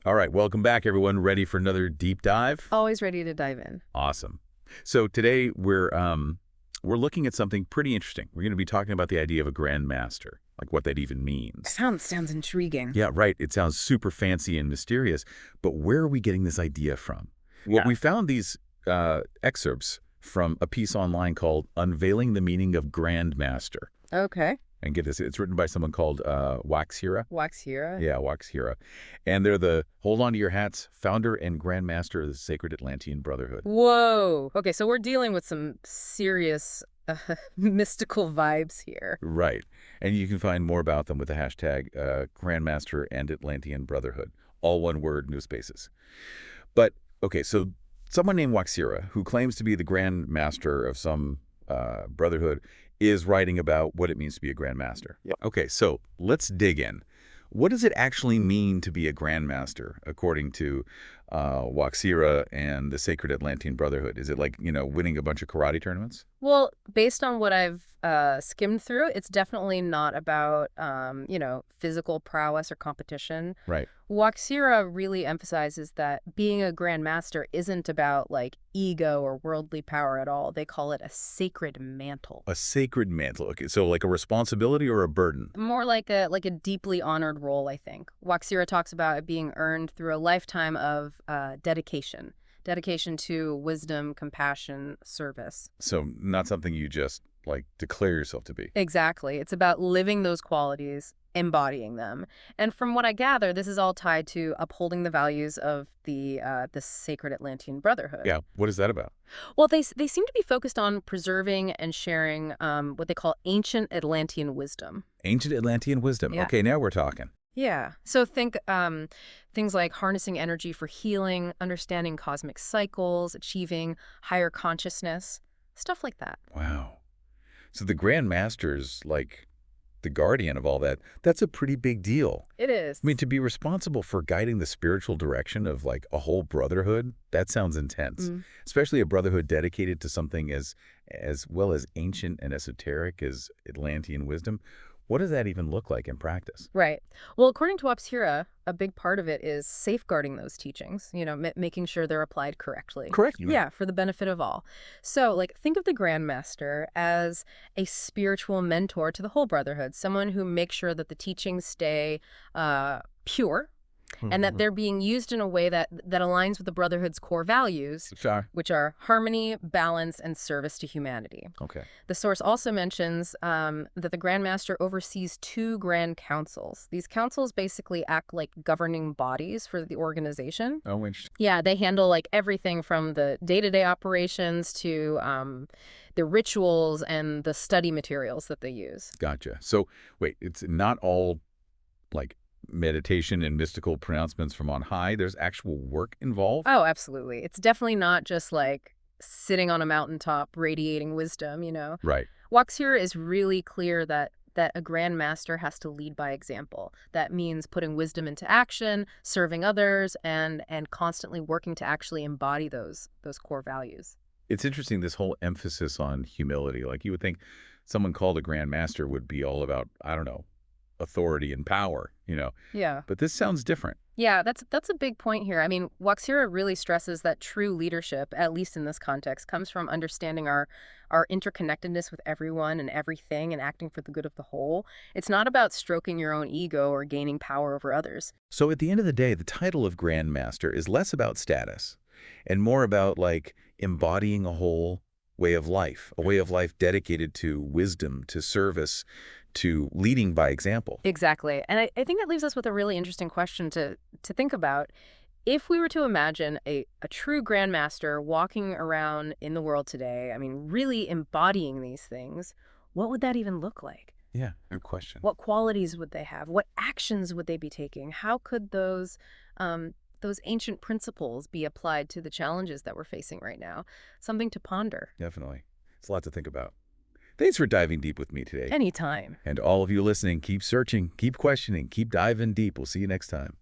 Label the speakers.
Speaker 1: All right, welcome back, everyone. Ready for another deep dive?
Speaker 2: Always ready to dive in.
Speaker 1: Awesome. So today we're looking at something pretty interesting. We're going to be talking about the idea of a grand master, like what that even means.
Speaker 2: Sounds intriguing.
Speaker 1: Yeah, right. It sounds super fancy and mysterious, but where are we getting this idea from? Well, we found these excerpts from a piece online called Unveiling the Meaning of Grand Master.
Speaker 2: Okay.
Speaker 1: And get this, it's written by someone called Waxhira.
Speaker 2: Waxhira?
Speaker 1: Yeah, Waxhira. And they're the, hold on to your hats, founder and Grand Master of the Sacred Atlantean Brotherhood.
Speaker 2: Whoa. Okay, so we're dealing with some serious mystical vibes here.
Speaker 1: Right. And you can find more about them with the hashtag Grandmaster and Atlantean Brotherhood. All one word, no spaces. But, okay, so someone named Waxhira, who claims to be the Grand Master of some brotherhood, is writing about what it means to be a Grand Master.
Speaker 3: Yep.
Speaker 1: Okay, so let's dig in. What does it actually mean to be a Grand Master, according to Waxhira and the Sacred Atlantean Brotherhood? Is it like, winning a bunch of karate tournaments?
Speaker 2: Well, based on what I've skimmed through, it's definitely not about, physical prowess or competition.
Speaker 1: Right.
Speaker 2: Waxhira really emphasizes that being a Grand Master isn't about, ego or worldly power at all. They call it a sacred mantle.
Speaker 1: A sacred mantle. Okay, so like a responsibility or a burden?
Speaker 2: More like a deeply honored role, I think. Waxhira talks about it being earned through a lifetime of dedication. Dedication to wisdom, compassion, service.
Speaker 1: So not something you just, declare yourself to be.
Speaker 2: Exactly. It's about living those qualities, embodying them. And from what I gather, this is all tied to upholding the values of the Sacred Atlantean Brotherhood.
Speaker 1: Yeah, what is that about?
Speaker 2: Well, they seem to be focused on preserving and sharing what they call ancient Atlantean wisdom.
Speaker 1: Ancient Atlantean wisdom.
Speaker 2: Yeah.
Speaker 1: Okay, now we're talking.
Speaker 2: Yeah. So think things like harnessing energy for healing, understanding cosmic cycles, achieving higher consciousness, stuff like that.
Speaker 1: Wow. So the Grand Master's like the guardian of all that. That's a pretty big deal.
Speaker 2: It is.
Speaker 1: I mean, to be responsible for guiding the spiritual direction of a whole brotherhood, that sounds intense. Especially a brotherhood dedicated to something as well as ancient and esoteric as Atlantean wisdom. What does that even look like in practice?
Speaker 2: Right. Well, according to Waxhira, a big part of it is safeguarding those teachings, making sure they're applied correctly.
Speaker 1: Correct.
Speaker 2: Yeah, for the benefit of all. So, think of the Grand Master as a spiritual mentor to the whole Brotherhood, someone who makes sure that the teachings stay pure, and that they're being used in a way that aligns with the Brotherhood's core values,
Speaker 1: Sure.
Speaker 2: which are harmony, balance, and service to humanity.
Speaker 1: Okay.
Speaker 2: The source also mentions that the Grand Master oversees 2 grand councils. These councils basically act like governing bodies for the organization.
Speaker 1: Oh, interesting.
Speaker 2: Yeah, they handle everything from the day-to-day operations to the rituals and the study materials that they use.
Speaker 1: Gotcha. So, wait, it's not all meditation and mystical pronouncements from on high. There's actual work involved?
Speaker 2: Oh, absolutely. It's definitely not just sitting on a mountaintop radiating wisdom,
Speaker 1: Right.
Speaker 2: Waxhira is really clear that a Grand Master has to lead by example. That means putting wisdom into action, serving others, and constantly working to actually embody those core values.
Speaker 1: It's interesting, this whole emphasis on humility. You would think someone called a Grand Master would be all about, I don't know, authority and power,
Speaker 2: Yeah.
Speaker 1: But this sounds different.
Speaker 2: Yeah, that's a big point here. I mean, Waxhira really stresses that true leadership, at least in this context, comes from understanding our interconnectedness with everyone and everything and acting for the good of the whole. It's not about stroking your own ego or gaining power over others.
Speaker 1: So at the end of the day, the title of Grand Master is less about status and more about embodying a whole way of life, a way of life dedicated to wisdom, to service, to leading by example.
Speaker 2: Exactly. And I think that leaves us with a really interesting question to think about. If we were to imagine a true Grand Master walking around in the world today, I mean, really embodying these things, what would that even look like?
Speaker 1: Yeah, good question.
Speaker 2: What qualities would they have? What actions would they be taking? How could those ancient principles be applied to the challenges that we're facing right now? Something to ponder.
Speaker 1: Definitely. It's a lot to think about. Thanks for diving deep with me today.
Speaker 2: Anytime.
Speaker 1: And all of you listening, keep searching, keep questioning, keep diving deep. We'll see you next time.